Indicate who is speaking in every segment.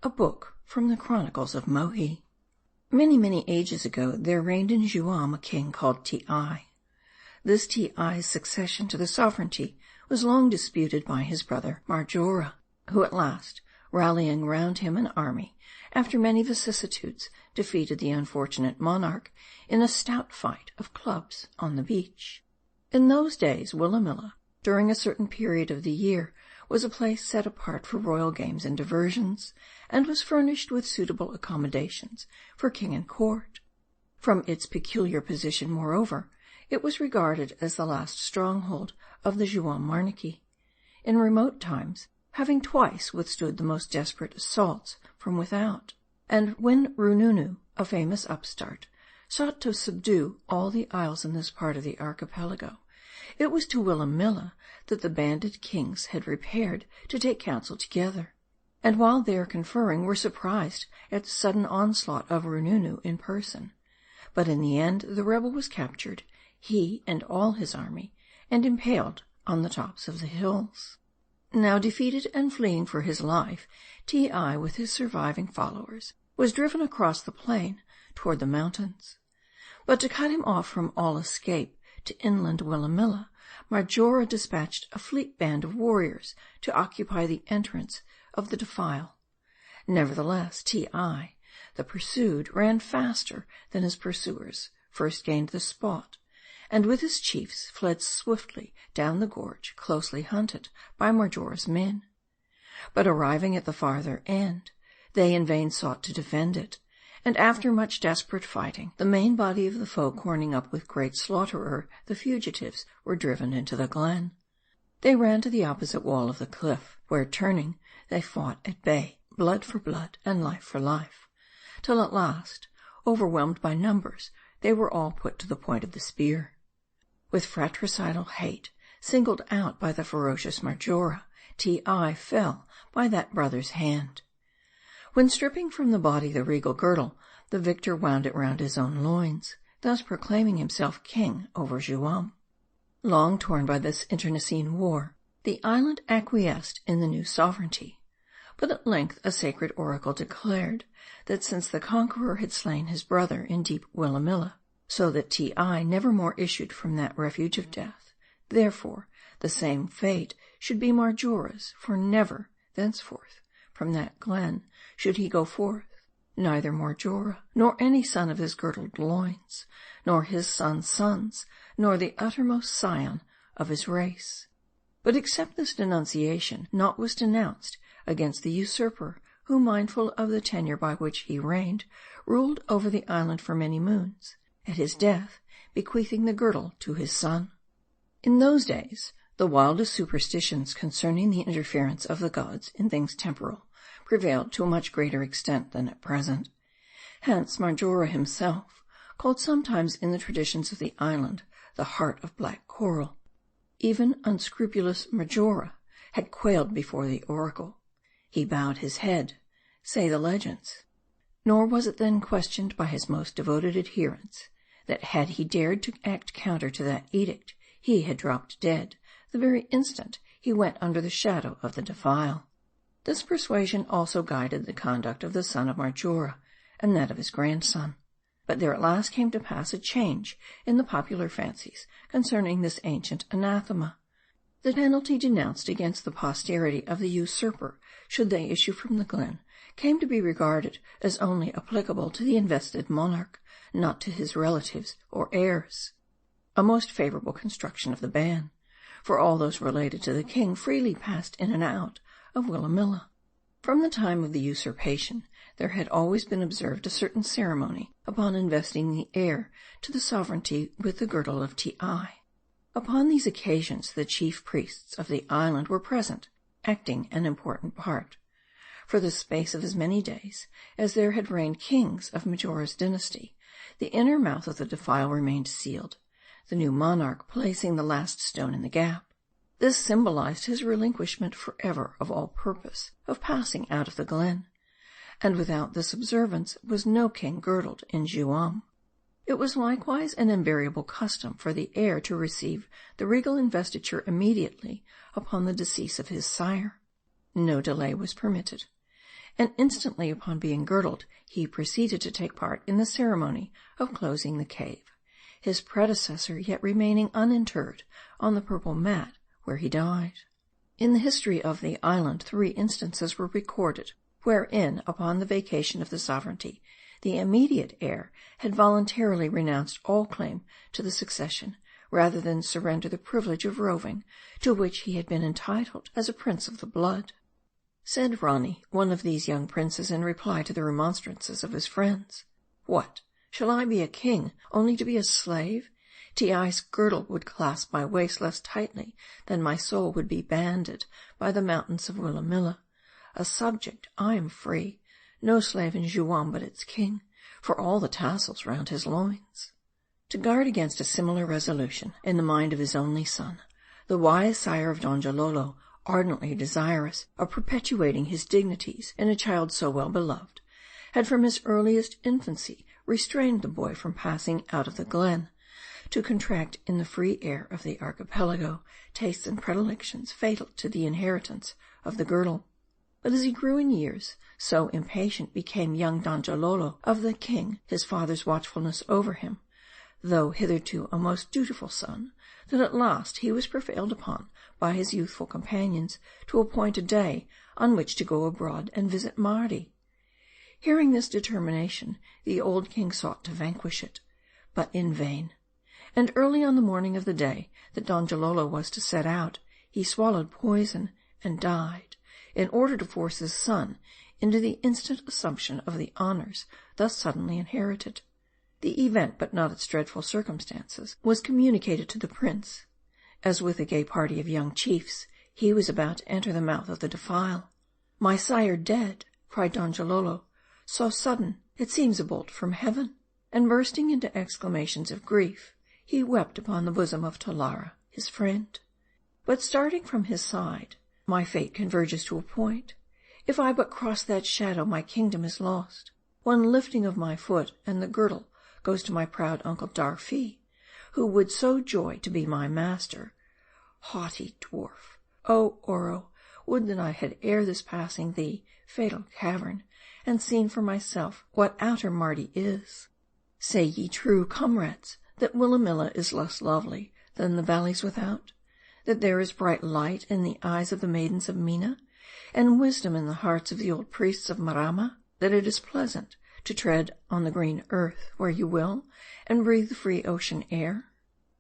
Speaker 1: A book from the Chronicles of Mohi. Many, many ages ago there reigned in Juam a king called Ti. This Ti's succession to the sovereignty was long disputed by his brother Marjora, who at last, rallying round him an army, after many vicissitudes, defeated the unfortunate monarch in a stout fight of clubs on the beach. In those days Willamilla, during a certain period of the year, was a place set apart for royal games and diversions, and was furnished with suitable accommodations for king and court. From its peculiar position, moreover, it was regarded as the last stronghold of the Juam monarchy, in remote times having twice withstood the most desperate assaults from without. And when Rununu, a famous upstart, sought to subdue all the isles in this part of the archipelago, it was to Willamilla that the banded kings had repaired to take counsel together, and while there conferring were surprised at the sudden onslaught of Rununu in person. But in the end the rebel was captured, he and all his army, and impaled on the tops of the hills. Now defeated and fleeing for his life, Ti with his surviving followers was driven across the plain toward the mountains. But to cut him off from all escape to inland Willamilla, Marjora dispatched a fleet band of warriors to occupy the entrance of the defile. Nevertheless, Ti, the pursued, ran faster than his pursuers, first gained the spot, and with his chiefs fled swiftly down the gorge, closely hunted by Marjora's men. But arriving at the farther end, they in vain sought to defend it, and after much desperate fighting, the main body of the foe corning up with great slaughterer, the fugitives were driven into the glen. They ran to the opposite wall of the cliff, where turning, they fought at bay, blood for blood and life for life, till at last, overwhelmed by numbers, they were all put to the point of the spear. With fratricidal hate, singled out by the ferocious Marjora, Ti fell by that brother's hand. When stripping from the body the regal girdle, the victor wound it round his own loins, thus proclaiming himself king over Juam. Long torn by this internecine war, the island acquiesced in the new sovereignty. But at length a sacred oracle declared that since the conqueror had slain his brother in deep Willamilla, so that Ti never more issued from that refuge of death, therefore the same fate should be Marjora's, for never, thenceforth, from that glen should he go forth, neither Marjora, nor any son of his girdled loins, nor his sons' sons, nor the uttermost scion of his race. But except this denunciation, naught was denounced against the usurper, who, mindful of the tenure by which he reigned, ruled over the island for many moons, at his death bequeathing the girdle to his son. In those days, the wildest superstitions concerning the interference of the gods in things temporal prevailed to a much greater extent than at present. Hence Marjora himself, called sometimes in the traditions of the island the heart of black coral. Even unscrupulous Marjora had quailed before the oracle. He bowed his head, say the legends. Nor was it then questioned by his most devoted adherents that had he dared to act counter to that edict, he had dropped dead the very instant he went under the shadow of the defile. This persuasion also guided the conduct of the son of Marjora, and that of his grandson. But there at last came to pass a change in the popular fancies concerning this ancient anathema. The penalty denounced against the posterity of the usurper, should they issue from the glen, came to be regarded as only applicable to the invested monarch, not to his relatives or heirs. A most favorable construction of the ban, for all those related to the king freely passed in and out of Willamilla. From the time of the usurpation, there had always been observed a certain ceremony upon investing the heir to the sovereignty with the girdle of Ti. Upon these occasions the chief priests of the island were present, acting an important part. For the space of as many days as there had reigned kings of Majora's dynasty, the inner mouth of the defile remained sealed, the new monarch placing the last stone in the gap. This symbolized his relinquishment forever of all purpose of passing out of the glen, and without this observance was no king girdled in Juam. It was likewise an invariable custom for the heir to receive the regal investiture immediately upon the decease of his sire. No delay was permitted, and instantly upon being girdled, he proceeded to take part in the ceremony of closing the cave, his predecessor yet remaining uninterred on the purple mat where he died. In the history of the island 3 instances were recorded, wherein, upon the vacation of the sovereignty, the immediate heir had voluntarily renounced all claim to the succession, rather than surrender the privilege of roving, to which he had been entitled as a prince of the blood. Said Rani, one of these young princes, in reply to the remonstrances of his friends, "What, shall I be a king only to be a slave? Tiai's girdle would clasp my waist less tightly than my soul would be banded by the mountains of Willamilla. A subject, I am free, no slave in Juam but its king, for all the tassels round his loins." To guard against a similar resolution in the mind of his only son, the wise sire of Donjalolo, ardently desirous of perpetuating his dignities in a child so well beloved, had from his earliest infancy restrained the boy from passing out of the glen, to contract in the free air of the archipelago tastes and predilections fatal to the inheritance of the girdle. But as he grew in years, so impatient became young Donjalolo of the king his father's watchfulness over him, though hitherto a most dutiful son, that at last he was prevailed upon by his youthful companions to appoint a day on which to go abroad and visit Mardi. Hearing this determination, the old king sought to vanquish it, but in vain. And early on the morning of the day that Donjalolo was to set out, he swallowed poison and died, in order to force his son into the instant assumption of the honours thus suddenly inherited. The event, but not its dreadful circumstances, was communicated to the prince, as with a gay party of young chiefs he was about to enter the mouth of the defile. "My sire dead!" cried Donjalolo. "So sudden, it seems a bolt from heaven." And bursting into exclamations of grief, he wept upon the bosom of Talara, his friend. But starting from his side, "My fate converges to a point. If I but cross that shadow, my kingdom is lost. One lifting of my foot, and the girdle goes to my proud uncle Darfi, who would so joy to be my master. Haughty dwarf! O Oro, would that I had ere this passing thee, fatal cavern, and seen for myself what outer Mardi is. Say ye true, comrades, that Willamilla is less lovely than the valleys without? That there is bright light in the eyes of the maidens of Mina, and wisdom in the hearts of the old priests of Marama? That it is pleasant to tread on the green earth where you will, and breathe the free ocean air?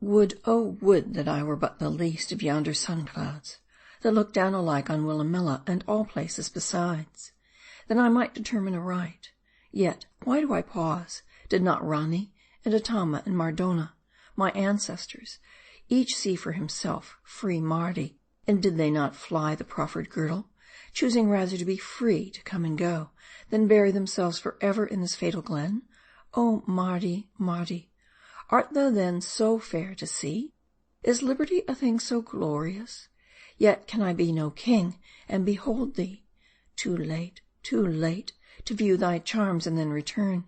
Speaker 1: Would, oh would that I were but the least of yonder sun clouds, that look down alike on Willamilla and all places besides. Then I might determine aright. Yet, why do I pause? Did not Rani, and Atama, and Mardona, my ancestors, each see for himself free Mardi, and did they not fly the proffered girdle, choosing rather to be free to come and go, than bury themselves forever in this fatal glen? O Mardi, Mardi, art thou then so fair to see? Is liberty a thing so glorious? Yet can I be no king, and behold thee. Too late, to view thy charms and then return.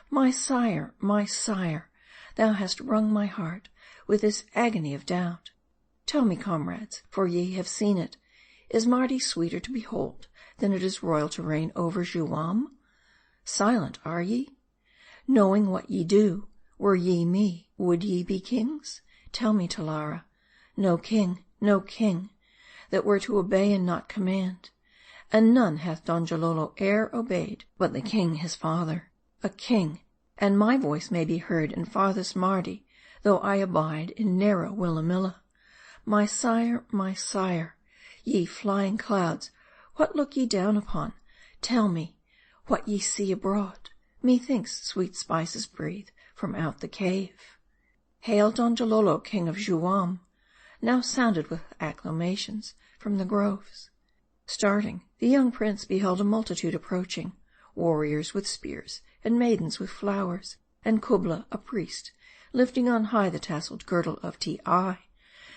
Speaker 1: My sire, thou hast wrung my heart with this agony of doubt. Tell me, comrades, for ye have seen it, is Mardi sweeter to behold than it is royal to reign over Juam? Silent are ye? Knowing what ye do, were ye me, would ye be kings? Tell me, Talara, no king, that were to obey and not command. And none hath Donjalolo e'er obeyed but the king his father. A king, and my voice may be heard in farthest Mardi, though I abide in narrow Willamilla. My sire, ye flying clouds, what look ye down upon? Tell me, what ye see abroad. Methinks sweet spices breathe from out the cave. Hail Donjalolo, king of Juam, now sounded with acclamations from the groves. Starting, the young prince beheld a multitude approaching, warriors with spears, and maidens with flowers, and Kubla, a priest, lifting on high the tasseled girdle of Ti,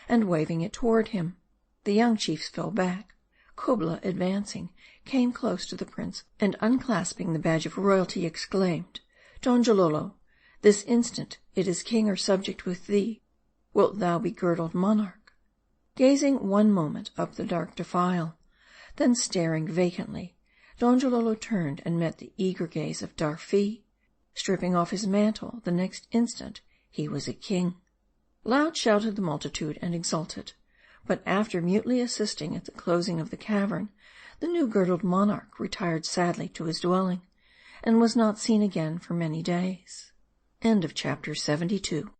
Speaker 1: and waving it toward him. The young chiefs fell back. Kubla, advancing, came close to the prince, and unclasping the badge of royalty, exclaimed, "Donjalolo, this instant it is king or subject with thee. Wilt thou be girdled monarch?" Gazing one moment up the dark defile, then staring vacantly, Donjalolo turned and met the eager gaze of Darfee. Stripping off his mantle, the next instant he was a king. Loud shouted the multitude and exulted. But after mutely assisting at the closing of the cavern, the new-girdled monarch retired sadly to his dwelling, and was not seen again for many days. Chapter 72